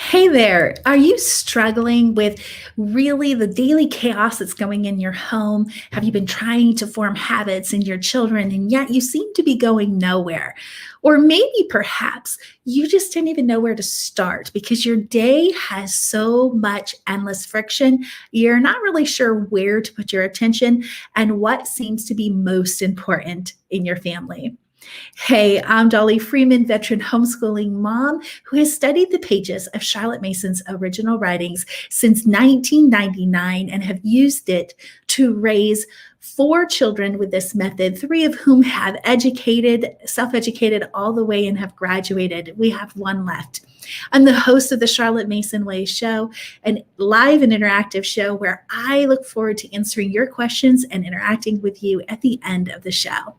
Hey there. Are you struggling with really the daily chaos that's going in your home? Have you been trying to form habits in your children and yet you seem to be going nowhere? Or maybe perhaps you just didn't even know where to start because your day has so much endless friction. You're not really sure where to put your attention and what seems to be most important in your family. Hey, I'm Dollie Freeman, veteran homeschooling mom who has studied the pages of Charlotte Mason's original writings since 1999 and have used it to raise four children with this method, three of whom have self-educated all the way and have graduated. We have one left. I'm the host of the Charlotte Mason Way show, an live and interactive show where I look forward to answering your questions and interacting with you at the end of the show.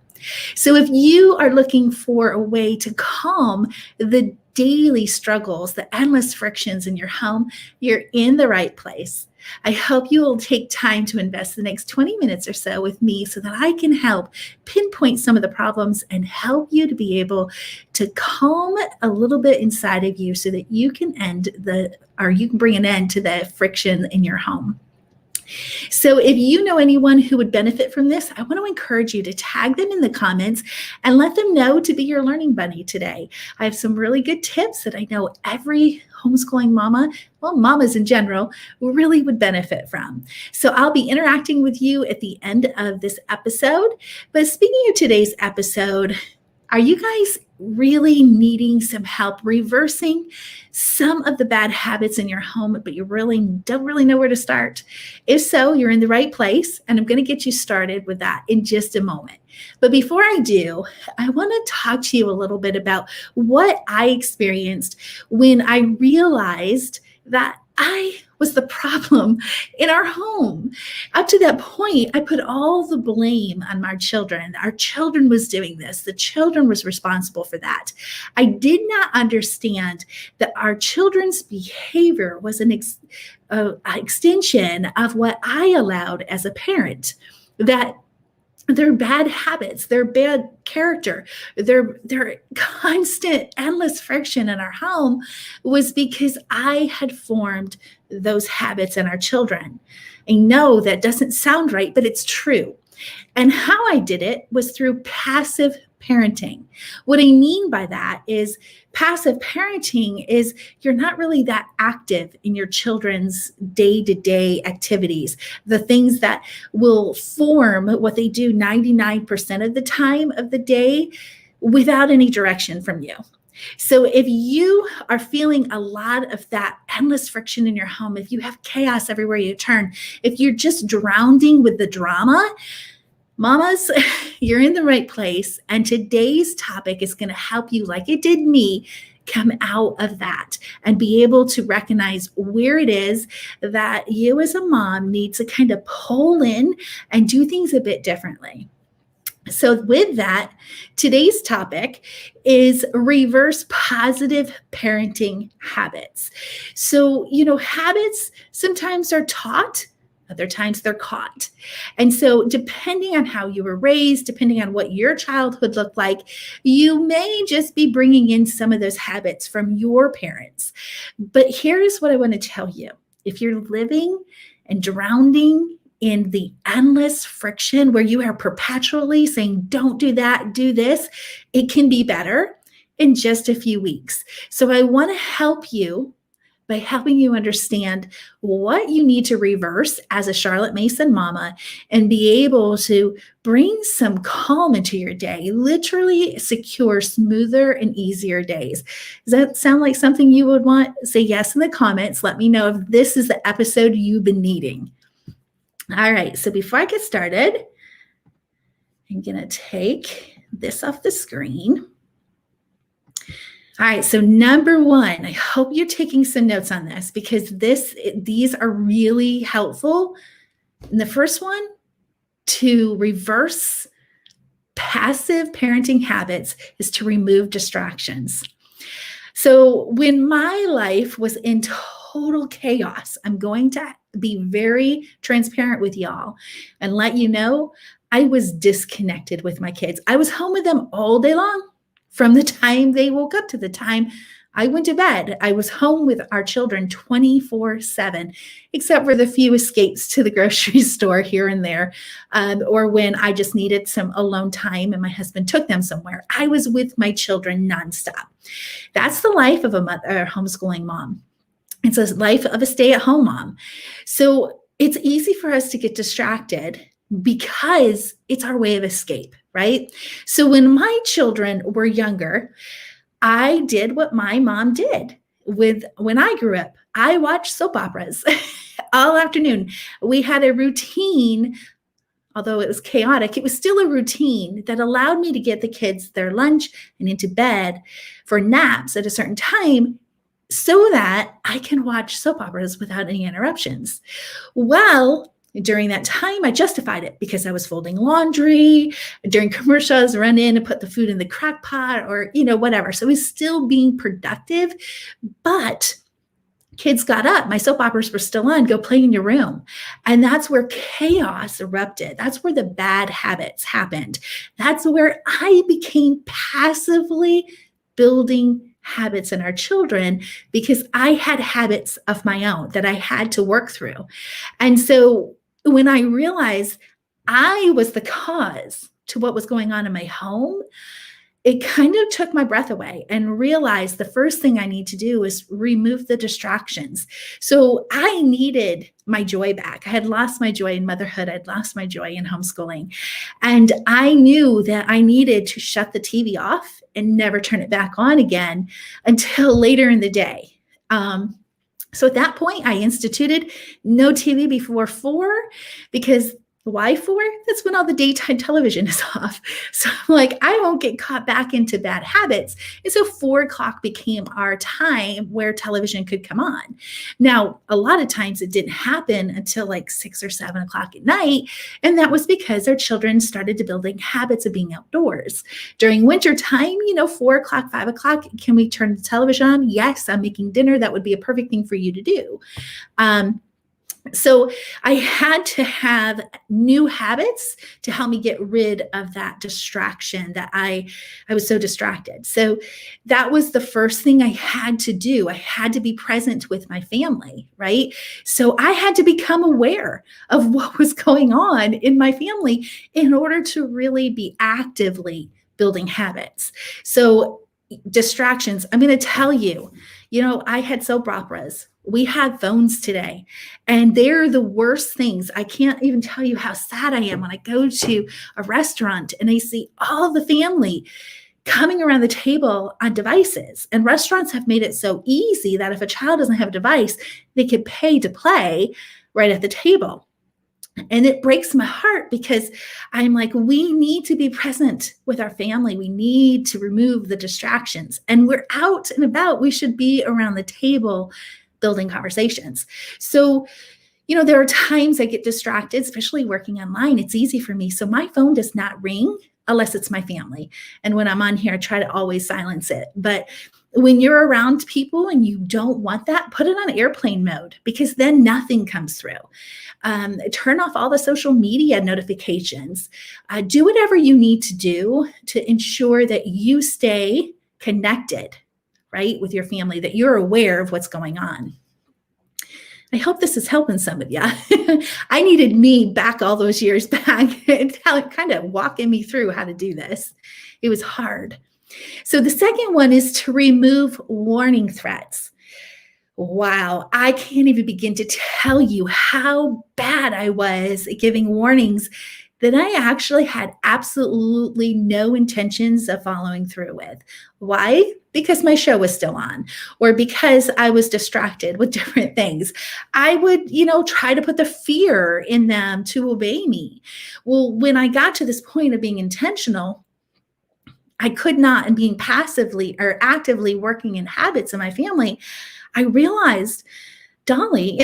So if you are looking for a way to calm the daily struggles, the endless frictions in your home, you're in the right place. I hope you will take time to invest the next 20 minutes or so with me so that I can help pinpoint some of the problems and help you to be able to calm a little bit inside of you so that you can you can bring an end to the friction in your home. So if you know anyone who would benefit from this, I want to encourage you to tag them in the comments and let them know to be your learning bunny today. I have some really good tips that I know every homeschooling mama, well, mamas in general, really would benefit from. So I'll be interacting with you at the end of this episode. But speaking of today's episode, are you guys really needing some help reversing some of the bad habits in your home, but you really don't really know where to start? If so, you're in the right place, and I'm going to get you started with that in just a moment. But before I do, I want to talk to you a little bit about what I experienced when I realized that I was the problem in our home. Up to that point, I put all the blame on my children. Our children was doing this. The children was responsible for that. I did not understand that our children's behavior was an extension of what I allowed as a parent, that their bad habits, their bad character, their constant endless friction in our home was because I had formed those habits in our children. I know that doesn't sound right, but it's true. And how I did it was through passive parenting. What I mean by that is passive parenting is you're not really that active in your children's day-to-day activities, the things that will form what they do 99% of the time of the day without any direction from you. So if you are feeling a lot of that endless friction in your home, if you have chaos everywhere you turn, if you're just drowning with the drama, mamas, you're in the right place. And today's topic is going to help you, like it did me, come out of that and be able to recognize where it is that you as a mom need to kind of pull in and do things a bit differently. So with that, today's topic is reverse positive parenting habits. So, habits sometimes are taught, other times they're caught. And so depending on how you were raised, depending on what your childhood looked like, you may just be bringing in some of those habits from your parents. But here's what I want to tell you. If you're living and drowning in the endless friction where you are perpetually saying, don't do that, do this, it can be better in just a few weeks. So I want to help you by helping you understand what you need to reverse as a Charlotte Mason mama and be able to bring some calm into your day, literally secure smoother and easier days. Does that sound like something you would want? Say yes in the comments. Let me know if this is the episode you've been needing. All right, so before I get started, I'm going to take this off the screen. All right, so number one, I hope you're taking some notes on this because these are really helpful. And the first one, to reverse passive parenting habits, is to remove distractions. So when my life was in total chaos, I'm going to be very transparent with y'all and let you know I was disconnected with my kids. I was home with them all day long. From the time they woke up to the time I went to bed. I was home with our children 24/7, except for the few escapes to the grocery store here and there, or when I just needed some alone time and my husband took them somewhere. I was with my children nonstop. That's the life of a mother, a homeschooling mom. It's a life of a stay-at-home mom. So it's easy for us to get distracted because it's our way of escape, right? So when my children were younger, I did what my mom did with when I grew up. I watched soap operas all afternoon. We had a routine, although it was chaotic, it was still a routine that allowed me to get the kids their lunch and into bed for naps at a certain time so that I can watch soap operas without any interruptions. Well, during that time, I justified it because I was folding laundry. During commercials, run in and put the food in the crock pot or, whatever. So I was still being productive, but kids got up. My soap operas were still on. Go play in your room. And that's where chaos erupted. That's where the bad habits happened. That's where I became passively building habits in our children because I had habits of my own that I had to work through. And so when I realized I was the cause to what was going on in my home, it kind of took my breath away and realized the first thing I need to do is remove the distractions. So I needed my joy back. I had lost my joy in motherhood. I'd lost my joy in homeschooling. And I knew that I needed to shut the TV off and never turn it back on again until later in the day. So at that point, I instituted no TV before 4 because why 4? That's when all the daytime television is off. So I'm like, I won't get caught back into bad habits. And so 4 o'clock became our time where television could come on. Now, a lot of times it didn't happen until like 6 or 7 o'clock at night. And that was because our children started to building habits of being outdoors. During winter time, 4 o'clock, 5 o'clock, can we turn the television on? Yes, I'm making dinner. That would be a perfect thing for you to do. So I had to have new habits to help me get rid of that distraction that I was so distracted. So that was the first thing I had to do. I had to be present with my family, right? So I had to become aware of what was going on in my family in order to really be actively building habits. So distractions, I'm going to tell you, I had soap operas. We had phones today, and they're the worst things. I can't even tell you how sad I am when I go to a restaurant and I see all the family coming around the table on devices. And restaurants have made it so easy that if a child doesn't have a device, they could pay to play right at the table. And it breaks my heart because I'm like, we need to be present with our family. We need to remove the distractions. And we're out and about. We should be around the table building conversations. So, there are times I get distracted, especially working online. It's easy for me. So my phone does not ring unless it's my family. And when I'm on here, I try to always silence it. But when you're around people and you don't want that, put it on airplane mode because then nothing comes through. Turn off all the social media notifications. Do whatever you need to do to ensure that you stay connected, right, with your family, that you're aware of what's going on. I hope this is helping some of you. I needed me back all those years back, kind of walking me through how to do this. It was hard. So the second one is to remove warning threats. Wow, I can't even begin to tell you how bad I was at giving warnings that I actually had absolutely no intentions of following through with. Why? Because my show was still on, or because I was distracted with different things. I would, try to put the fear in them to obey me. Well, when I got to this point of being intentional, I could not, and being passively or actively working in habits in my family, I realized, Dollie,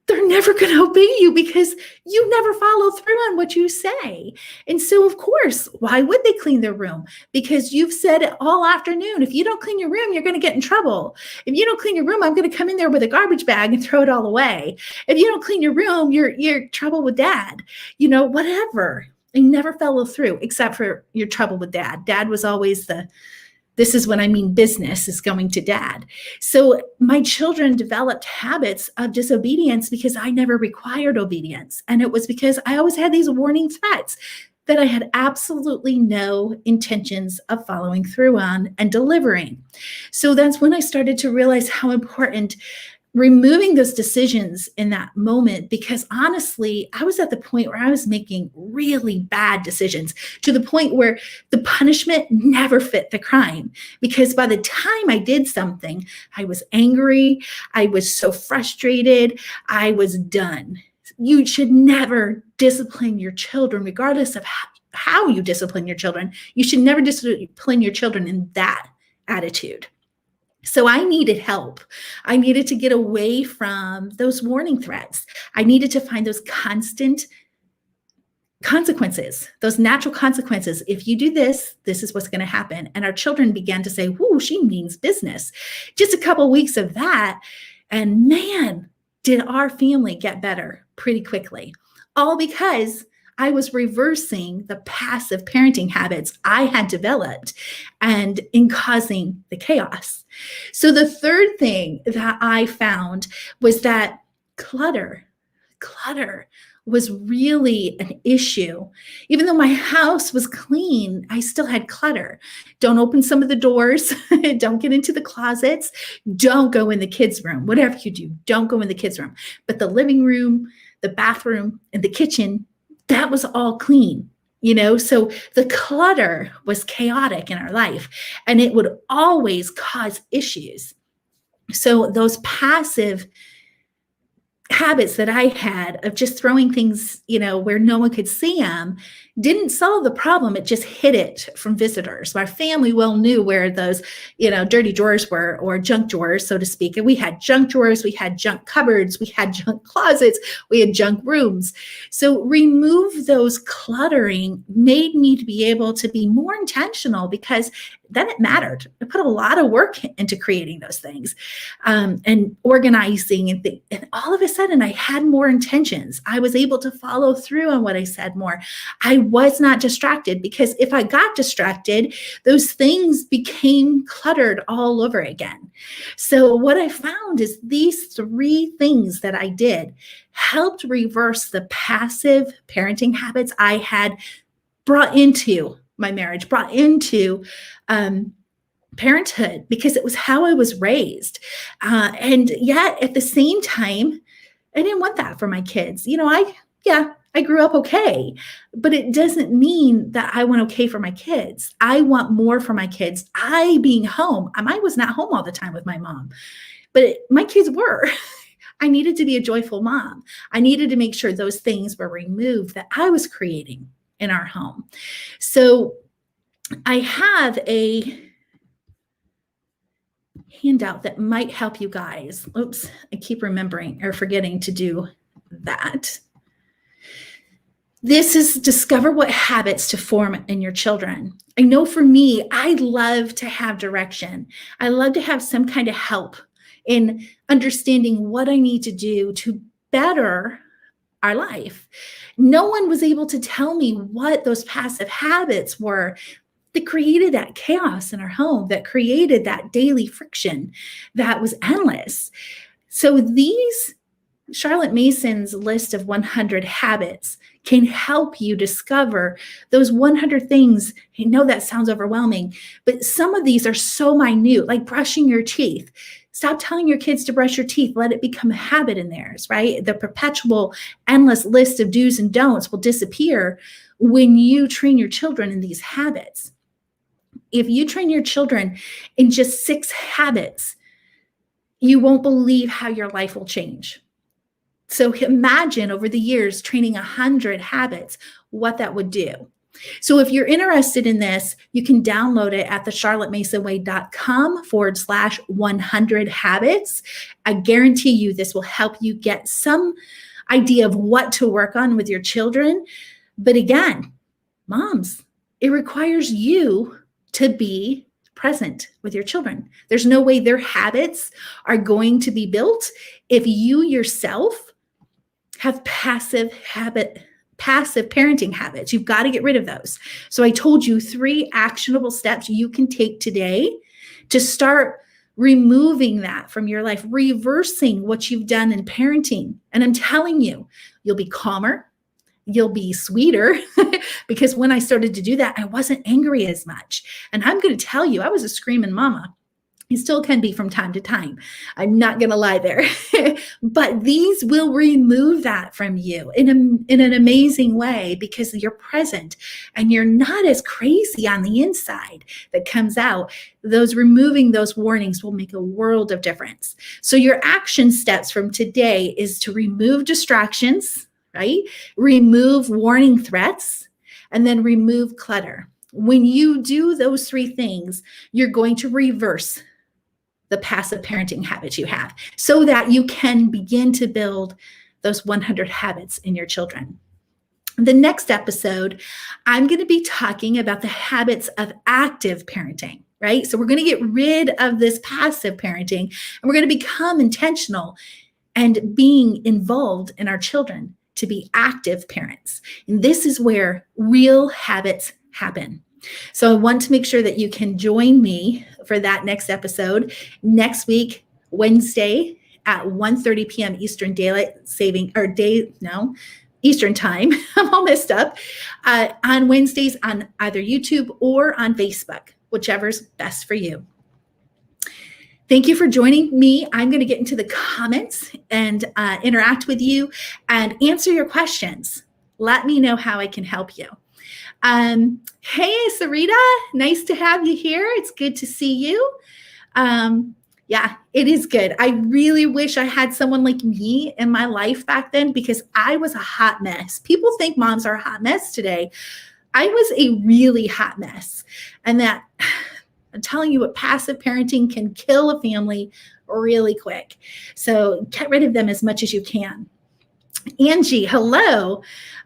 they're never going to obey you because you never follow through on what you say. And so, of course, why would they clean their room? Because you've said it all afternoon. If you don't clean your room, you're going to get in trouble. If you don't clean your room, I'm going to come in there with a garbage bag and throw it all away. If you don't clean your room, you're trouble with dad, whatever. And never follow through except for your trouble with dad. Dad was always the This is when I mean business is going to dad. So my children developed habits of disobedience because I never required obedience. And it was because I always had these warning threats that I had absolutely no intentions of following through on and delivering. So that's when I started to realize how important removing those decisions in that moment, because honestly, I was at the point where I was making really bad decisions to the point where the punishment never fit the crime. Because by the time I did something, I was angry, I was so frustrated, I was done. You should never discipline your children, regardless of how you discipline your children. You should never discipline your children in that attitude. So I needed help. I needed to get away from those warning threats. I needed to find those constant consequences, those natural consequences. If you do this, this is what's going to happen. And our children began to say, "Whoo, she means business." Just a couple of weeks of that, and man, did our family get better pretty quickly. All because I was reversing the passive parenting habits I had developed and in causing the chaos. So the third thing that I found was that clutter was really an issue. Even though my house was clean, I still had clutter. Don't open some of the doors. Don't get into the closets. Don't go in the kids' room. Whatever you do, don't go in the kids' room. But the living room, the bathroom, and the kitchen, that was all clean. So the clutter was chaotic in our life, and it would always cause issues. So those passive habits that I had of just throwing things, where no one could see them, didn't solve the problem. It just hid it from visitors. My family well knew where those, dirty drawers were, or junk drawers, so to speak. And we had junk drawers, we had junk cupboards, we had junk closets, we had junk rooms. So remove those cluttering made me to be able to be more intentional, because then it mattered. I put a lot of work into creating those things and organizing and all of a sudden I had more intentions. I was able to follow through on what I said more. I was not distracted, because if I got distracted, those things became cluttered all over again. So what I found is these three things that I did helped reverse the passive parenting habits I had brought into my marriage, brought into parenthood, because it was how I was raised. And yet at the same time, I didn't want that for my kids. I grew up okay, but it doesn't mean that I want okay for my kids. I want more for my kids. I being home, I was not home all the time with my mom, but my kids were. I needed to be a joyful mom. I needed to make sure those things were removed that I was creating in our home. So I have a handout that might help you guys. Oops, I keep forgetting to do that. This is discover what habits to form in your children. I know for me, I love to have direction. I love to have some kind of help in understanding what I need to do to better our life. No one was able to tell me what those passive habits were that created that chaos in our home, that created that daily friction that was endless. So these Charlotte Mason's list of 100 habits can help you discover those 100 things. I know that sounds overwhelming, but some of these are so minute, like brushing your teeth. Stop telling your kids to brush your teeth. Let it become a habit in theirs, right? The perpetual, endless list of do's and don'ts will disappear when you train your children in these habits. If you train your children in just 6 habits, you won't believe how your life will change. So imagine over the years training 100 habits, what that would do. So if you're interested in this, you can download it at thecharlottemasonway.com/100 habits. I guarantee you this will help you get some idea of what to work on with your children. But again, moms, it requires you to be present with your children. There's no way their habits are going to be built if you yourself have passive passive parenting habits. You've got to get rid of those. So I told you 3 actionable steps you can take today to start removing that from your life, reversing what you've done in parenting. And I'm telling you, you'll be calmer, you'll be sweeter, because when I started to do that, I wasn't angry as much. And I'm going to tell you, I was a screaming mama. You still can be from time to time. I'm not going to lie there. But these will remove that from you in an amazing way, because you're present and you're not as crazy on the inside that comes out. Removing those warnings will make a world of difference. So your action steps from today is to remove distractions, right? Remove warning threats, and then remove clutter. When you do those 3 things, you're going to reverse the passive parenting habits you have, so that you can begin to build those 100 habits in your children. The next episode, I'm going to be talking about the habits of active parenting, right? So we're going to get rid of this passive parenting, and we're going to become intentional and being involved in our children to be active parents. And this is where real habits happen. So I want to make sure that you can join me for that next episode next week, Wednesday at 1:30 p.m. Eastern Eastern time. I'm all messed up. On Wednesdays on either YouTube or on Facebook, whichever's best for you. Thank you for joining me. I'm going to get into the comments and interact with you and answer your questions. Let me know how I can help you. Hey, Sarita, nice to have you here. It's good to see you. Yeah, it is good. I really wish I had someone like me in my life back then, because I was a hot mess. People think moms are a hot mess today. I was a really hot mess. And that, I'm telling you what, passive parenting can kill a family really quick. So get rid of them as much as you can. Angie, hello.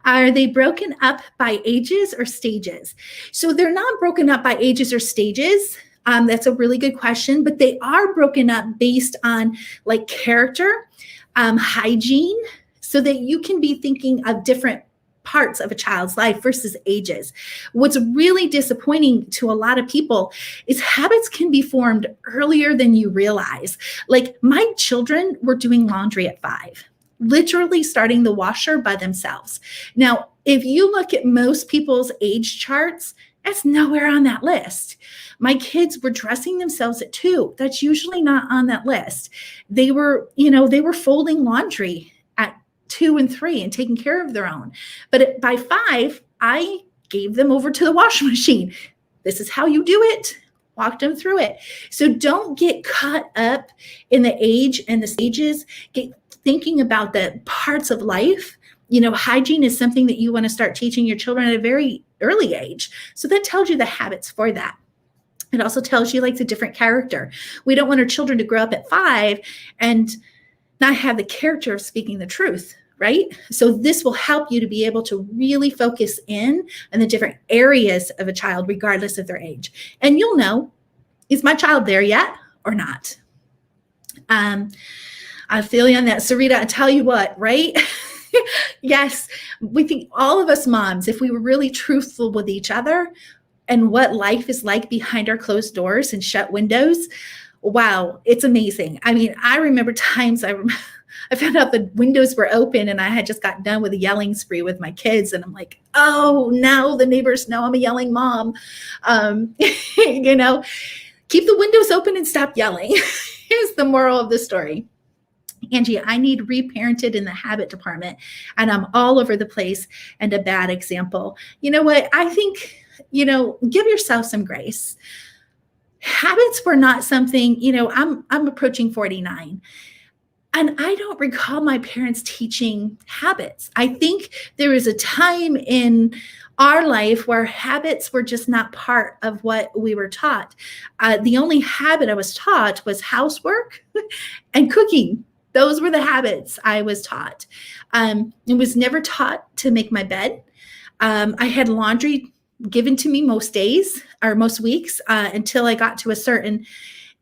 Are they broken up by ages or stages? So they're not broken up by ages or stages. That's a really good question, but they are broken up based on like character, hygiene, so that you can be thinking of different parts of a child's life versus ages. What's really disappointing to a lot of people is habits can be formed earlier than you realize. Like my children were doing laundry at 5. Literally starting the washer by themselves. Now, if you look at most people's age charts, that's nowhere on that list. My kids were dressing themselves at 2. That's usually not on that list. They were folding laundry at 2 and 3 and taking care of their own. But by 5, I gave them over to the washing machine. This is how you do it. Walked them through it. So don't get caught up in the age and the stages. Get thinking about the parts of life. Hygiene is something that you want to start teaching your children at a very early age. So that tells you the habits for that. It also tells you like the different character. We don't want our children to grow up at 5 and not have the character of speaking the truth, right? So this will help you to be able to really focus in on the different areas of a child, regardless of their age. And you'll know, is my child there yet or not? I feel you on that. Sarita, I tell you what, right? Yes, we think all of us moms, if we were really truthful with each other and what life is like behind our closed doors and shut windows, wow, it's amazing. I mean, I remember times I found out the windows were open and I had just got done with a yelling spree with my kids. And I'm like, oh, now the neighbors know I'm a yelling mom. Keep the windows open and stop yelling. Here's the moral of the story. Angie, I need reparented in the habit department and I'm all over the place and a bad example. You know what? I think, give yourself some grace. Habits were not something, I'm approaching 49 and I don't recall my parents teaching habits. I think there was a time in our life where habits were just not part of what we were taught. The only habit I was taught was housework and cooking. Those were the habits I was taught. It was never taught to make my bed. I had laundry given to me most days or most weeks until I got to a certain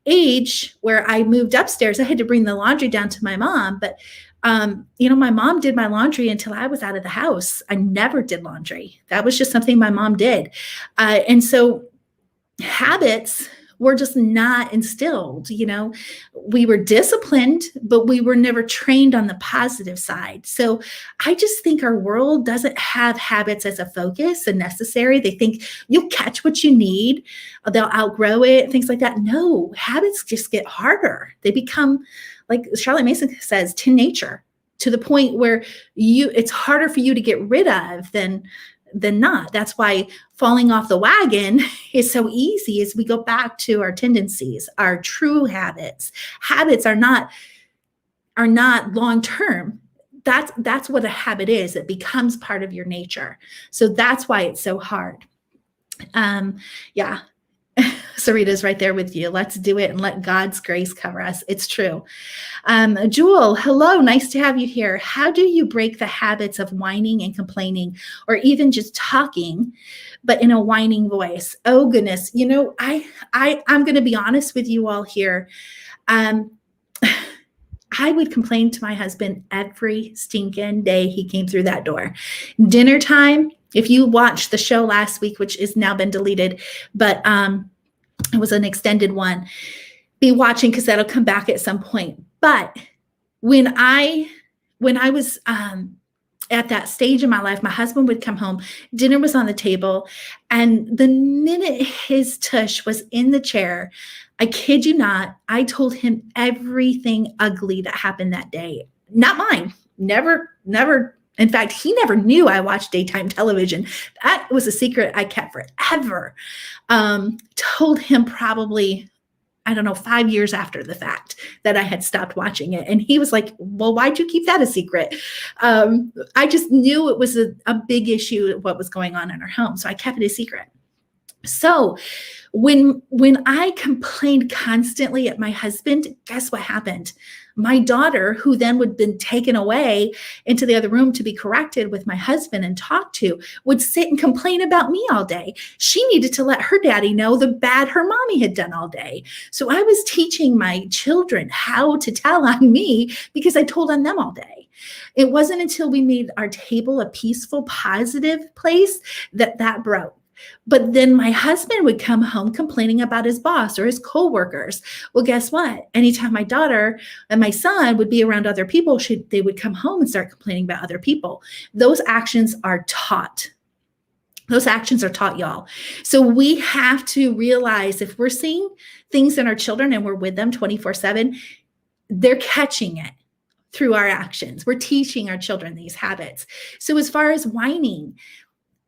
age where I moved upstairs. I had to bring the laundry down to my mom, but My mom did my laundry until I was out of the house. I never did laundry. That was just something my mom did. And so habits were just not instilled. We were disciplined, but we were never trained on the positive side. So I just think our world doesn't have habits as a focus and necessary. They think you'll catch what you need, they'll outgrow it, things like that. No, habits just get harder. They become, like Charlotte Mason says, to nature, to the point where it's harder for you to get rid of than not. That's why falling off the wagon is so easy, as we go back to our tendencies, our true habits. Habits are not long-term. That's what a habit is. It becomes part of your nature. So that's why it's so hard. Yeah. Sarita's right there with you. Let's do it and let God's grace cover us. It's true. Jewel, hello. Nice to have you here. How do you break the habits of whining and complaining, or even just talking, but in a whining voice? Oh goodness. I'm going to be honest with you all here. I would complain to my husband every stinking day he came through that door. Dinner time. If you watched the show last week, which has now been deleted, but it was an extended one, be watching, because that'll come back at some point. But when I was at that stage in my life, my husband would come home, dinner was on the table, and the minute his tush was in the chair, I kid you not, I told him everything ugly that happened that day. Not mine. Never. In fact, he never knew I watched daytime television. That was a secret I kept forever. Told him probably, 5 years after the fact that I had stopped watching it. And he was like, well, why'd you keep that a secret? I just knew it was a big issue, what was going on in our home. So I kept it a secret. So when I complained constantly at my husband, guess what happened? My daughter, who then would have been taken away into the other room to be corrected with my husband and talked to, would sit and complain about me all day. She needed to let her daddy know the bad her mommy had done all day. So I was teaching my children how to tell on me because I told on them all day. It wasn't until we made our table a peaceful, positive place that broke. But then my husband would come home complaining about his boss or his coworkers. Well, guess what? Anytime my daughter and my son would be around other people, they would come home and start complaining about other people. Those actions are taught. Those actions are taught, y'all. So we have to realize, if we're seeing things in our children and we're with them 24/7, they're catching it through our actions. We're teaching our children these habits. So as far as whining,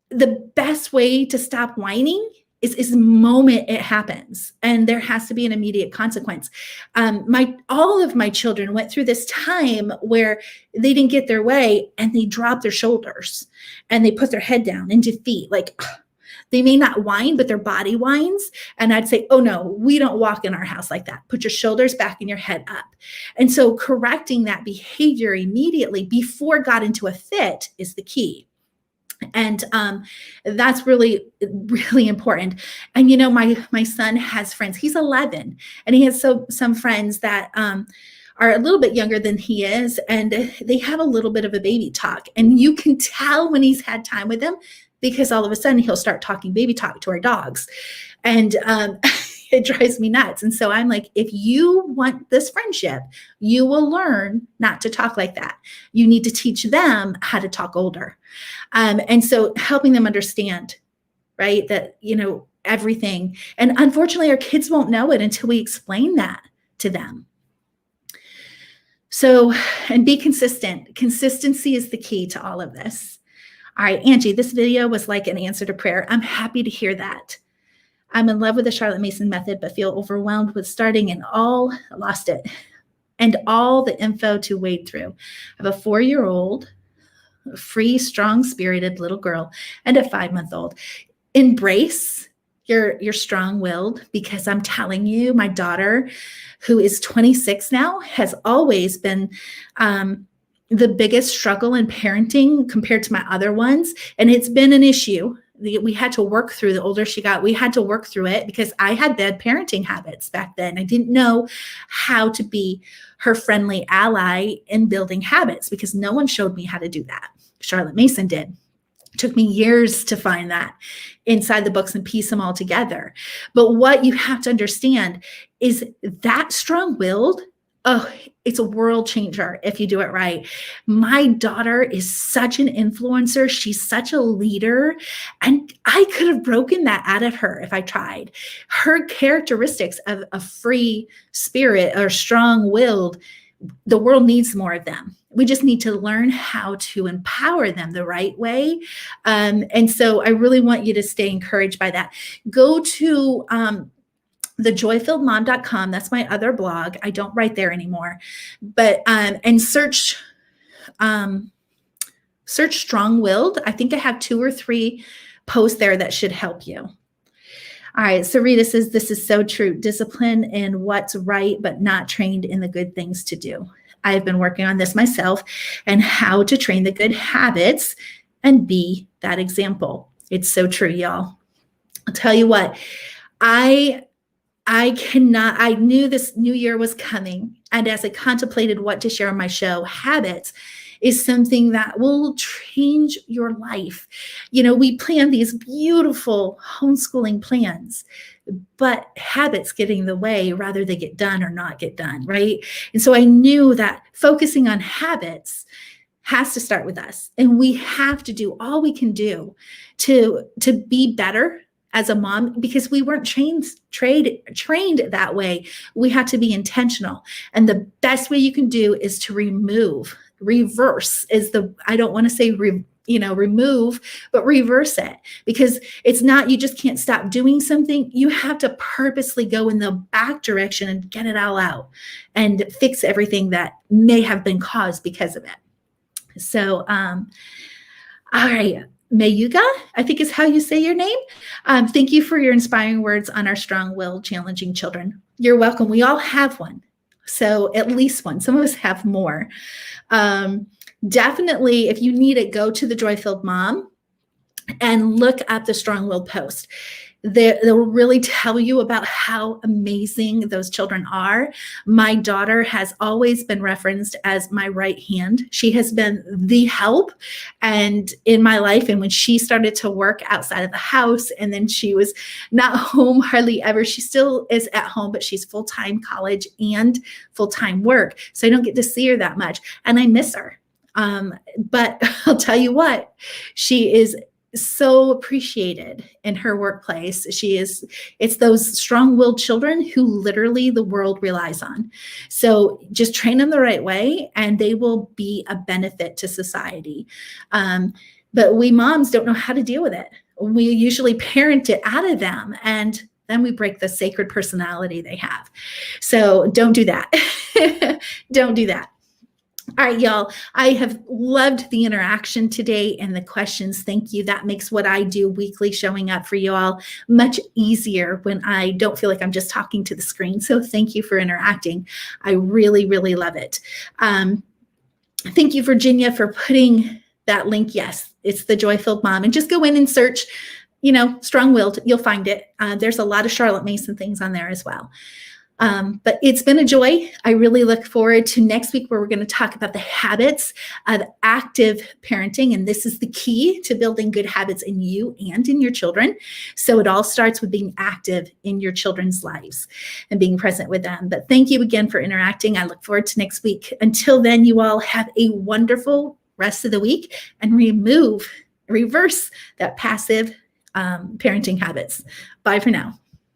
the best way to stop whining is the moment it happens, and there has to be an immediate consequence. All of my children went through this time where they didn't get their way and they dropped their shoulders and they put their head down in defeat. Like, they may not whine, but their body whines. And I'd say, oh no, we don't walk in our house like that. Put your shoulders back and your head up. And so correcting that behavior immediately before it got into a fit is the key. And that's really, really important. And my son has friends. He's 11, and he has some friends that are a little bit younger than he is, and they have a little bit of a baby talk. And you can tell when he's had time with them, because all of a sudden he'll start talking baby talk to our dogs, and it drives me nuts. And so I'm like, if you want this friendship, you will learn not to talk like that. You need to teach them how to talk older. And so helping them understand, right, that, everything. And unfortunately, our kids won't know it until we explain that to them. So, and be consistent. Consistency is the key to all of this. All right, Angie, this video was like an answer to prayer. I'm happy to hear that. I'm in love with the Charlotte Mason method, but feel overwhelmed with starting and lost it, and all the info to wade through. I have a 4-year-old, free, strong-spirited little girl, and a 5-month-old. Embrace your strong-willed, because I'm telling you, my daughter, who is 26 now, has always been the biggest struggle in parenting compared to my other ones. And it's been an issue We had to work through, the older she got, we had to work through it because I had bad parenting habits back then. I didn't know how to be her friendly ally in building habits because no one showed me how to do that. Charlotte Mason did. It took me years to find that inside the books and piece them all together. But what you have to understand is that strong-willed, oh, it's a world changer if you do it right. My daughter is such an influencer. She's such a leader. And I could have broken that out of her if I tried. Her characteristics of a free spirit or strong-willed, the world needs more of them. We just need to learn how to empower them the right way. And so I really want you to stay encouraged by that. Go to thejoyfilledmom.com. That's my other blog. I don't write there anymore, but and search strong-willed. I think I have 2 or 3 posts there that should help you. All right. So Rita says, this is so true. Discipline in what's right, but not trained in the good things to do. I've been working on this myself and how to train the good habits and be that example. It's so true, y'all. I'll tell you what, I knew this new year was coming. And as I contemplated what to share on my show, habits is something that will change your life. You know, we plan these beautiful homeschooling plans, but habits get in the way, rather they get done or not get done, right? And so I knew that focusing on habits has to start with us. And we have to do all we can do to be better as a mom, because we weren't trained that way. We had to be intentional. And the best way you can do is to reverse is I don't want to say remove, but reverse it, because it's not, you just can't stop doing something. You have to purposely go in the back direction and get it all out and fix everything that may have been caused because of it. So, all right. Mayuga, I think is how you say your name. Thank you for your inspiring words on our strong-willed, challenging children. You're welcome. We all have one. So at least one. Some of us have more. Definitely, if you need it, go to the Joy-Filled Mom and look at the strong-willed post. They'll really tell you about how amazing those children are. My daughter has always been referenced as my right hand. She has been the help and in my life. And when she started to work outside of the house, and then she was not home hardly ever, she still is at home, but she's full-time college and full-time work. So I don't get to see her that much. And I miss her. But I'll tell you what, she is so appreciated in her workplace. It's those strong-willed children who literally the world relies on. So just train them the right way and they will be a benefit to society. But we moms don't know how to deal with it. We usually parent it out of them, and then we break the sacred personality they have. So don't do that. Don't do that. All right, y'all, I have loved the interaction today and the questions. Thank you. That makes what I do weekly, showing up for you all, much easier when I don't feel like I'm just talking to the screen. So thank you for interacting. I really, really love it. Thank you, Virginia, for putting that link. Yes, it's the Joy-Filled Mom. And just go in and search, strong-willed. You'll find it. There's a lot of Charlotte Mason things on there as well. But it's been a joy. I really look forward to next week, where we're going to talk about the habits of active parenting. And this is the key to building good habits in you and in your children. So it all starts with being active in your children's lives and being present with them. But thank you again for interacting. I look forward to next week. Until then, you all have a wonderful rest of the week and reverse that passive parenting habits. Bye for now.